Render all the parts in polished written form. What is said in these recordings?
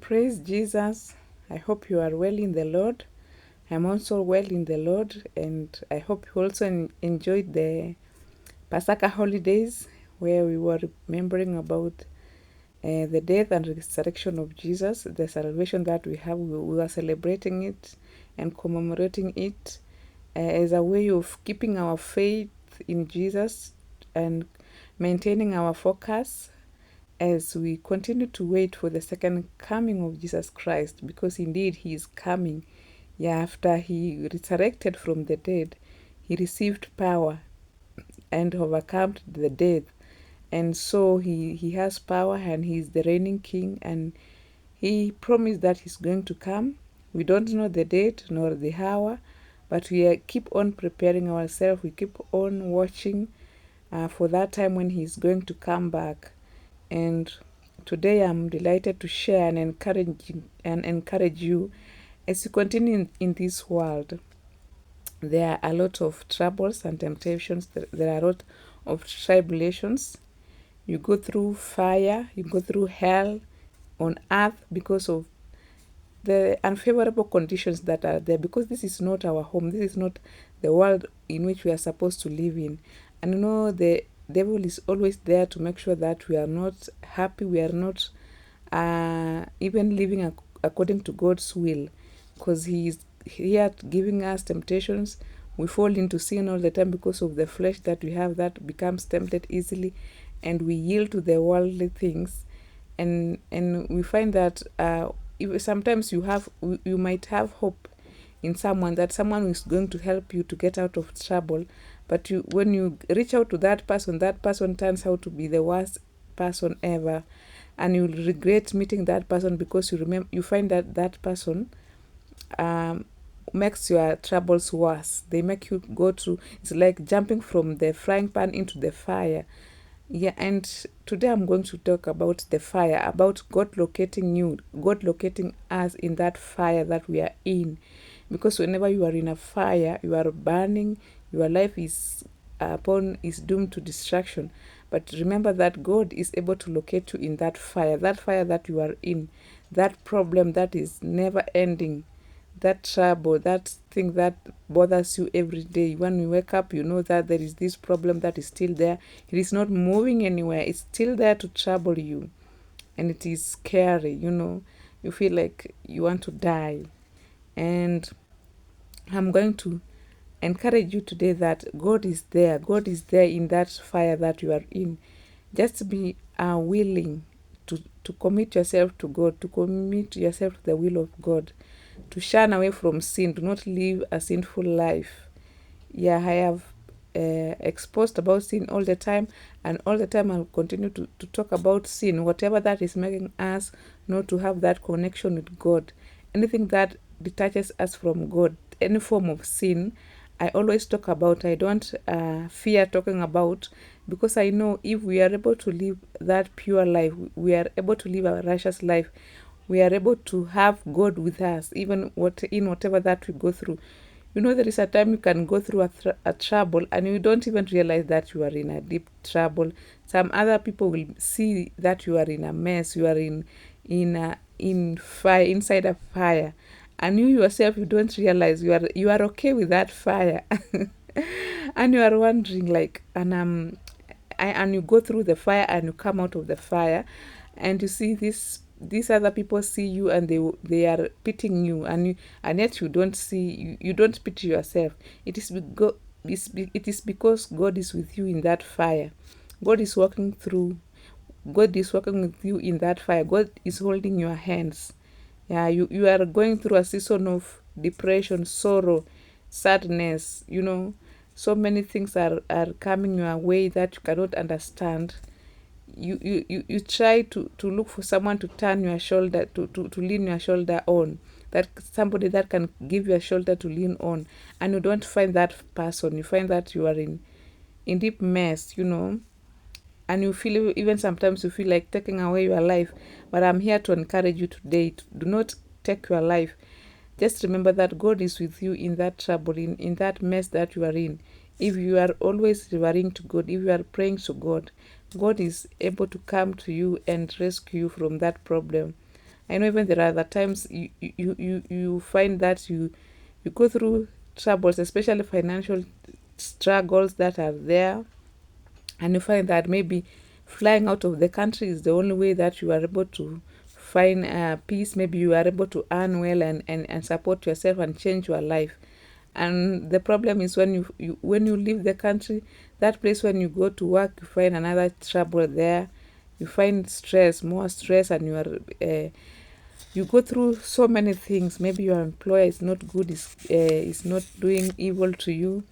Praise Jesus. I hope you are well in the Lord. I'm also well in the Lord, and I hope you also enjoyed the Pasaka holidays where we were remembering about the death and resurrection of Jesus, the salvation that we have. We are celebrating it and commemorating it as a way of keeping our faith in Jesus and maintaining our focus as we continue to wait for the second coming of Jesus Christ, because indeed he is coming. Yeah, after he resurrected from the dead, he received power and overcome the death. And so he has power, and he is the reigning king, and he promised that he's going to come. We don't know the date nor the hour, but we keep on preparing ourselves. We keep on watching for that time when he's going to come back. And today I'm delighted to share and encourage you as you continue in this world. There are a lot of troubles and temptations. There are a lot of tribulations. You go through fire, you go through hell on earth because of the unfavorable conditions that are there, because this is not our home. This is not the world in which we are supposed to live in. And the devil is always there to make sure that we are not happy, we are not even living according to God's will, because he is here giving us temptations. We fall into sin all the time because of the flesh that we have that becomes tempted easily, and we yield to the worldly things. And we find that sometimes you might have hope in someone, that someone is going to help you to get out of trouble, but when you reach out to that person turns out to be the worst person ever, and you'll regret meeting that person, because you find that that person makes your troubles worse. They make you go through, it's like jumping from the frying pan into the fire. Yeah, and today I'm going to talk about the fire, about God locating you, God locating us in that fire that we are in. Because whenever you are in a fire, you are burning, your life is doomed to destruction. But remember that God is able to locate you in that fire that you are in, that problem that is never ending, that trouble, that thing that bothers you every day. When you wake up, you know that there is this problem that is still there. It is not moving anywhere. It's still there to trouble you. And it is scary, You feel like you want to die. And I'm going to encourage you today that God is there. God is there in that fire that you are in. Just be willing to commit yourself to God, to commit yourself to the will of God, to shun away from sin. Do not live a sinful life. Yeah, I have exposed about sin all the time, and all the time I'll continue to talk about sin, whatever that is making us not to have that connection with God. Anything that detaches us from God, any form of sin, I always talk about. I don't fear talking about, because I know if we are able to live that pure life, we are able to live a righteous life, we are able to have God with us, even in whatever that we go through. There is a time you can go through a trouble and you don't even realize that you are in a deep trouble. Some other people will see that you are in a mess, you are in fire, inside a fire, and you yourself, you don't realize you are okay with that fire. And you are wondering, like, and you go through the fire and you come out of the fire, and you see these other people see you, and they are pitying you, and yet you don't see, you don't pity yourself. It is because God is with you in that fire. God is working with you in that fire. God is holding your hands. Yeah, you are going through a season of depression, sorrow, sadness. So many things are coming your way that you cannot understand. You try to look for someone to turn your shoulder, to lean your shoulder on, that somebody that can give you a shoulder to lean on, and you don't find that person. You find that you are in deep mess, and you feel, even sometimes you feel like taking away your life. But I'm here to encourage you today, do not take your life. Just remember that God is with you in that trouble, in that mess that you are in. If you are always referring to God, if you are praying to God, God is able to come to you and rescue you from that problem. I know even there are other times you find that you go through troubles, especially financial struggles that are there, and you find that maybe flying out of the country is the only way that you are able to find peace. Maybe you are able to earn well and support yourself and change your life. And the problem is when when you leave the country, that place when you go to work, you find another trouble there. You find stress, more stress, and you go through so many things. Maybe your employer is not good, is not doing evil to you,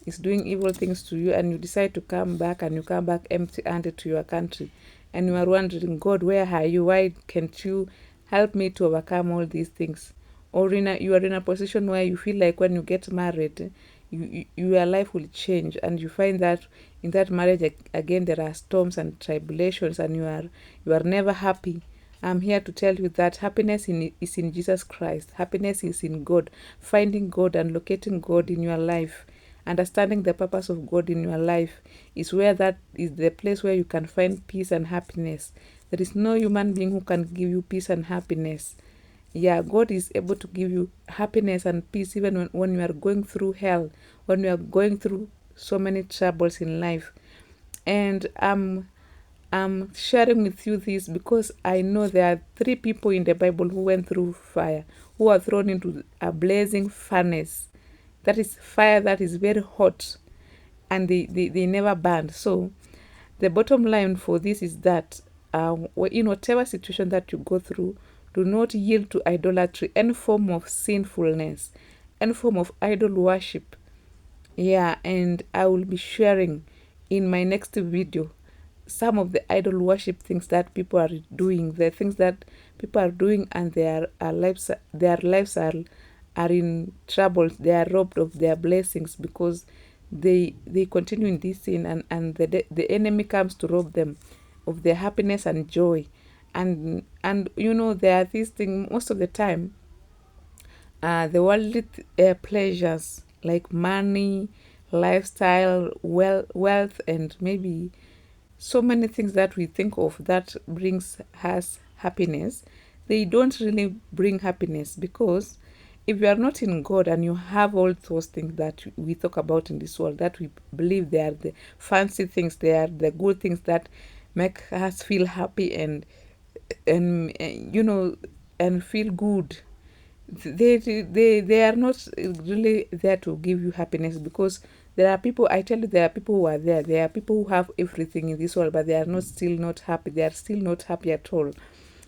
is doing evil things to you, and you decide to come back, and you come back empty-handed to your country, and you are wondering, God, where are you? Why can't you help me to overcome all these things? Or you are in a position where you feel like when you get married, your life will change, and you find that in that marriage again there are storms and tribulations, and you are never happy. I'm here to tell you that happiness is in Jesus Christ. Happiness is in God. Finding God and locating God in your life, understanding the purpose of God in your life is where that is the place where you can find peace and happiness. There is no human being who can give you peace and happiness. Yeah, God is able to give you happiness and peace even when you are going through hell, when you are going through so many troubles in life. And I'm sharing with you this because I know there are 3 people in the Bible who went through fire, who are thrown into a blazing furnace. That is fire that is very hot, and they never burned. So the bottom line for this is that in whatever situation that you go through, do not yield to idolatry, any form of sinfulness, any form of idol worship. Yeah, and I will be sharing in my next video some of the idol worship things that people are doing, the things that people are doing, and their lives are in trouble. They are robbed of their blessings because they continue in this sin, and the enemy comes to rob them of their happiness and joy. And there are these things most of the time, the worldly pleasures like money, lifestyle, wealth, and maybe so many things that we think of that brings us happiness, they don't really bring happiness, because if you are not in God and you have all those things that we talk about in this world, that we believe they are the fancy things, they are the good things that make us feel happy and and feel good, they are not really there to give you happiness, because there are people, I tell you, there are people who are there are people who have everything in this world, but they are not happy. They are still not happy at all,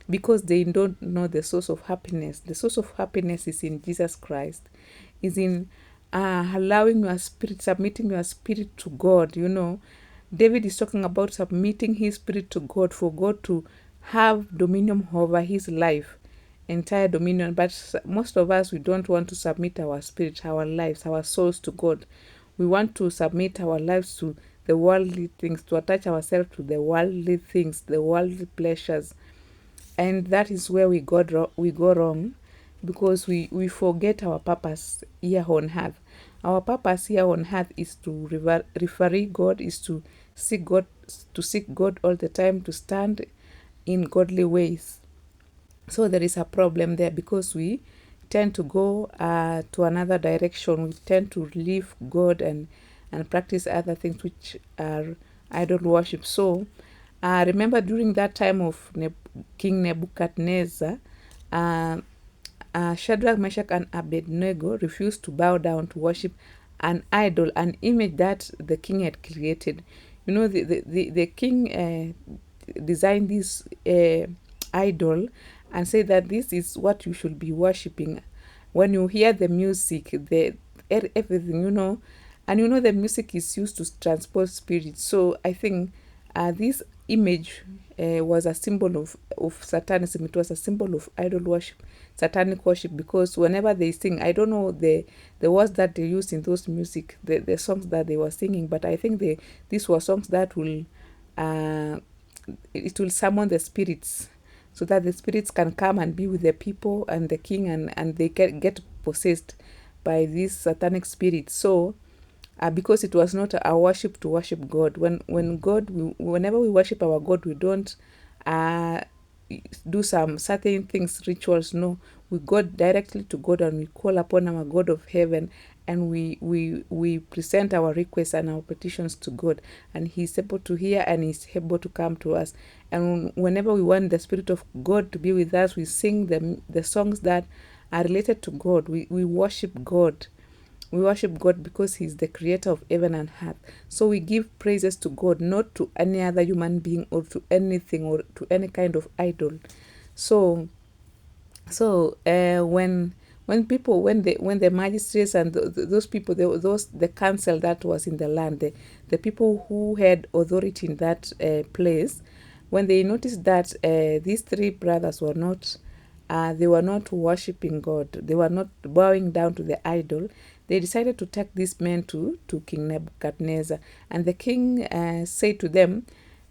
because they don't know the source of happiness. The source of happiness is in Jesus Christ, is in allowing your spirit, submitting your spirit to God. David is talking about submitting his spirit to God, for God to have dominion over his life, entire dominion. But most of us, we don't want to submit our spirit, our lives, our souls to God. We want to submit our lives to the worldly things, to attach ourselves to the worldly things, the worldly pleasures. And that is where we go wrong, because we forget our purpose here on earth. Our purpose here on earth is to referee God, is to seek God all the time, to stand in godly ways. So there is a problem there, because we tend to go to another direction. We tend to leave God and practice other things which are idol worship. So remember, during that time of King Nebuchadnezzar, uh, Shadrach, Meshach, and Abednego refused to bow down to worship an idol, an image that the king had created. The king designed this idol and say that this is what you should be worshipping. When you hear the music, everything, and the music is used to transport spirits. So I think this image was a symbol of satanism. It was a symbol of idol worship, satanic worship, because whenever they sing, I don't know the words that they used in those music, the songs that they were singing, but I think these were songs that will it will summon the spirits, so that the spirits can come and be with the people and the king, and they get possessed by these satanic spirits. So because it was not our worship to worship God. Whenever we worship our God, we don't do some certain things, rituals. No, we go directly to God and we call upon our God of heaven, and we present our requests and our petitions to God, and He's able to hear and He's able to come to us. And whenever we want the Spirit of God to be with us, we sing the songs that are related to God. We worship God. We worship God because He's the creator of heaven and earth. So we give praises to God, not to any other human being or to anything or to any kind of idol. So when the magistrates and those people, the council that was in the land, the people who had authority in that place, when they noticed that these three brothers were not they were not worshiping God, they were not bowing down to the idol, they decided to take these men to King Nebuchadnezzar. And the king said to them,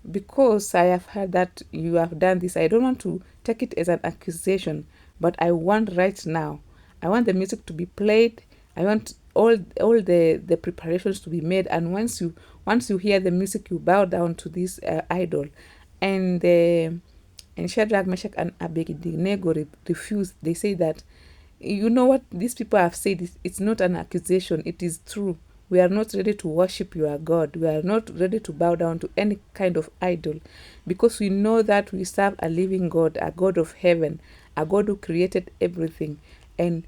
because I have heard that you have done this, I don't want to take it as an accusation, but I want right now, I want the music to be played. I want all the preparations to be made. And once you hear the music, you bow down to this idol. And and Shadrach, Meshach, and Abednego refused. They say that, you know what these people have said, it's not an accusation, it is true. We are not ready to worship your God. We are not ready to bow down to any kind of idol, because we know that we serve a living God, a God of heaven, a God who created everything. And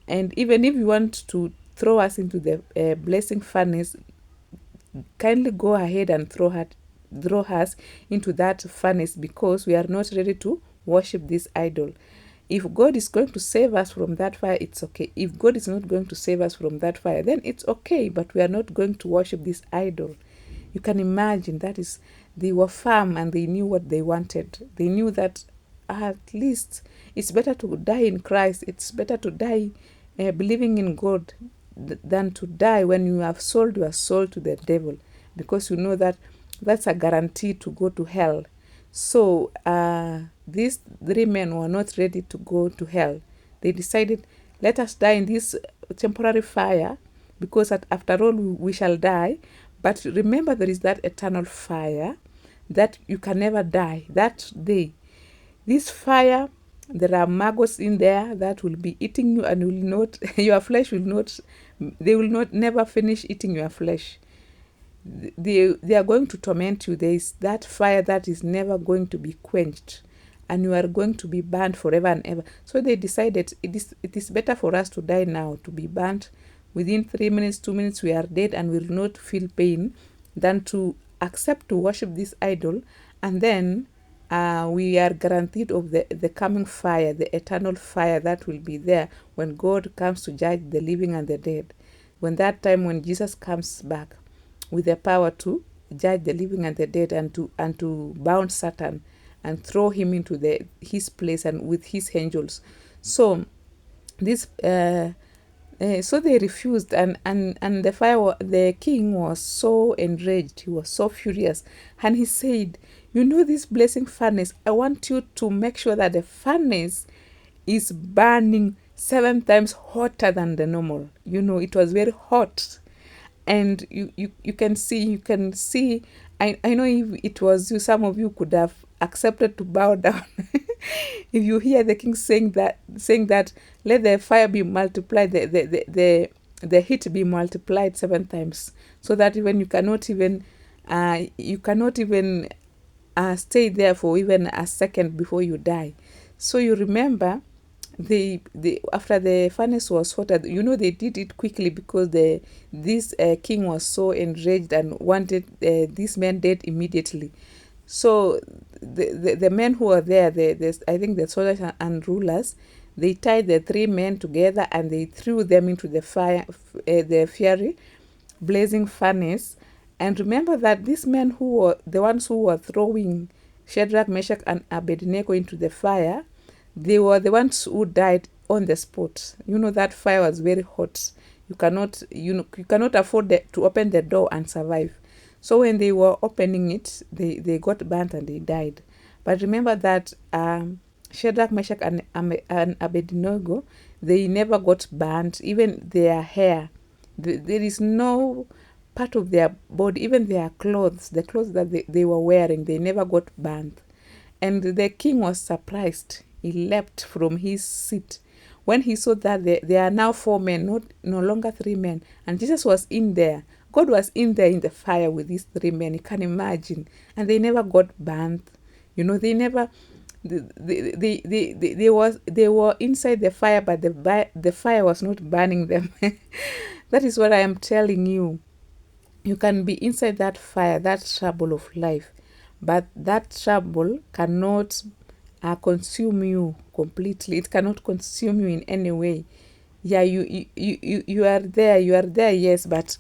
even if you want to throw us into the blessing furnace, kindly go ahead and throw us into that furnace, because we are not ready to worship this idol. If God is going to save us from that fire, it's okay. If God is not going to save us from that fire, then it's okay, but we are not going to worship this idol. You can imagine, that is, they were firm and they knew what they wanted. They knew that at least it's better to die in Christ. It's better to die believing in God than to die when you have sold your soul to the devil, because you know that that's a guarantee to go to hell. So these three men were not ready to go to hell. They decided, let us die in this temporary fire, because after all we shall die. But remember, there is that eternal fire that you can never die. That day, this fire, there are maggots in there that will be eating you, and will not your flesh will not, they will not never finish eating your flesh. They are going to torment you. There is that fire that is never going to be quenched, and you are going to be burned forever and ever. So they decided it is better for us to die now, to be burnt within 3 minutes, 2 minutes, we are dead and will not feel pain, than to accept to worship this idol. And then we are guaranteed of the coming fire, the eternal fire that will be there when God comes to judge the living and the dead. When that time, when Jesus comes back with the power to judge the living and the dead, and to bound Satan and throw him into his place and with his angels. So this so they refused, and the king was so enraged. He was so furious, and he said, you know, this blessing furnace, I want you to make sure that the furnace is burning 7 times hotter than the normal. You know, it was very hot. And you can see, I know if it was you, some of you could have accepted to bow down. If you hear the king saying that, let the fire be multiplied, the heat be multiplied 7 times, so that even you cannot even stay there for even a second before you die. So you remember, they after the furnace was hotter, you know, they did it quickly, because this king was so enraged and wanted this man dead immediately. So the men who were there, I think the soldiers and rulers, they tied the 3 men together and they threw them into the fire, the fiery blazing furnace. And remember that these men who were the ones who were throwing Shadrach, Meshach, and Abednego into the fire, they were the ones who died on the spot. You know, that fire was very hot. You cannot afford to open the door and survive. So when they were opening it, they got burnt and they died. But remember that Shadrach, Meshach, and Abednego, they never got burnt. Even their hair, there is no part of their body, even their clothes, the clothes that they were wearing, they never got burnt. And the king was surprised. He leapt from his seat when he saw that there are now 4 men, no longer 3 men. And Jesus was in there. God was in there in the fire with these 3 men. You can imagine. And they never got burnt. They never... They were inside the fire, but the fire was not burning them. That is what I am telling you. You can be inside that fire, that trouble of life, but that trouble cannot consume you completely. It cannot consume you in any way. Yeah, you are there, yes, but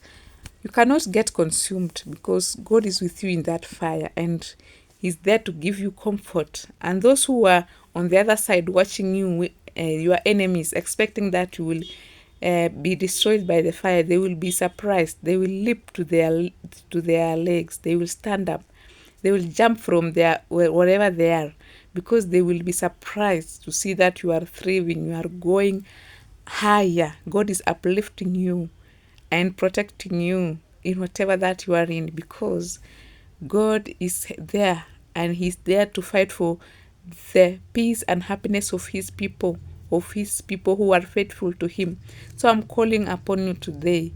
you cannot get consumed because God is with you in that fire and He's there to give you comfort. And those who are on the other side watching you, your enemies, expecting that you will be destroyed by the fire, they will be surprised. They will leap to their legs. They will stand up. They will jump from wherever they are, because they will be surprised to see that you are thriving, you are going higher. God is uplifting you and protecting you in whatever that you are in, because God is there and He's there to fight for the peace and happiness of His people who are faithful to Him. So I'm calling upon you today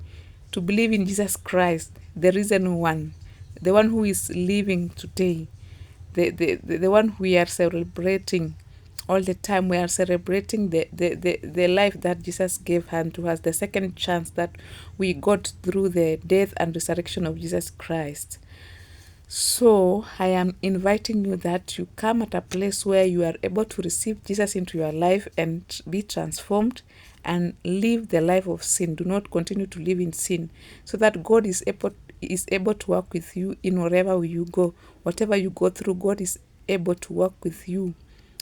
to believe in Jesus Christ, the risen one, the one who is living today, the one we are celebrating all the time. We are celebrating the life that Jesus gave unto us, the second chance that we got through the death and resurrection of Jesus Christ. So I am inviting you that you come at a place where you are able to receive Jesus into your life and be transformed and live the life of sin. Do not continue to live in sin, so that God is able to work with you in wherever you go. Whatever you go through, God is able to work with you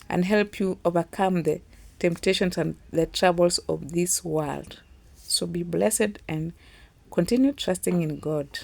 and help you overcome the temptations and the troubles of this world. So be blessed and continue trusting in God.